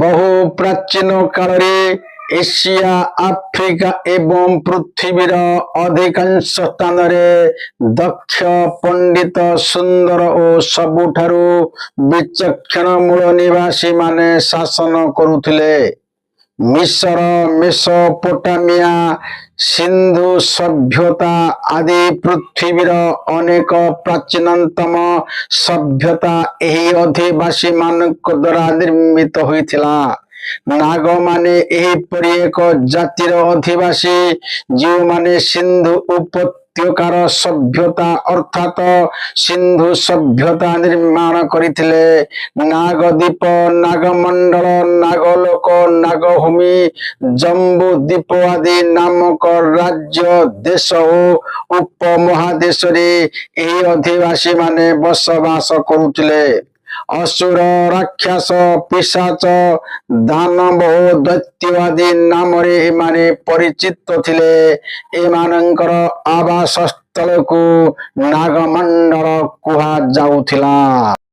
ବହୁ ପ୍ରାଚୀନ କାଳରେ ଏସିଆ, ଆଫ୍ରିକା ଏବଂ ପୃଥିବୀର ଅଧିକାଂଶ ସ୍ଥାନରେ ଦକ୍ଷ, ପଣ୍ଡିତ, ସୁନ୍ଦର ଓ ସବୁଠାରୁ ବିଚକ୍ଷଣ ମୂଳ ନିବାସୀମାନେ ଶାସନ କରୁଥିଲେ। ମିଶର, ମେସୋପୋଟାମିଆ, ସିନ୍ଧୁ ସଭ୍ୟତା ଆଦି ପୃଥିବୀର ଅନେକ ପ୍ରାଚୀନତମ ସଭ୍ୟତା ଏହି ଅଧିବାସୀମାନଙ୍କ ଦ୍ୱାରା ନିର୍ମିତ ହୋଇଥିଲା। ନାଗମାନେ ଏହିପରି ଏକ ଜାତିର ଅଧିବାସୀ ଯେଉଁମାନେ ସିନ୍ଧୁ ଉପତ୍ୟକାର ସଭ୍ୟତା ଅର୍ଥାତ୍ ସିନ୍ଧୁ ସଭ୍ୟତା ନିର୍ମାଣ କରିଥିଲେ। ନାଗଦ୍ୱୀପ, ନାଗମଣ୍ଡଳ, ନାଗଲୋକ, ନାଗଭୂମି, ଜମ୍ବୁ ଦ୍ୱୀପ ଆଦି ନାମକ ରାଜ୍ୟ, ଦେଶ ଓ ଉପମହାଦେଶରେ ଏହି ଅଧିବାସୀମାନେ ବସବାସ କରୁଥିଲେ। ଅସୁର, ରାକ୍ଷସ, ପିଶାଚ, ଦାନବ ଓ ଦୈତ୍ୟ ଆଦି ନାମରେ ଏମାନେ ପରିଚିତ ଥିଲେ। ଏମାନଙ୍କର ଆବାସସ୍ଥଳକୁ ନାଗମଣ୍ଡଳ କୁହାଯାଉଥିଲା।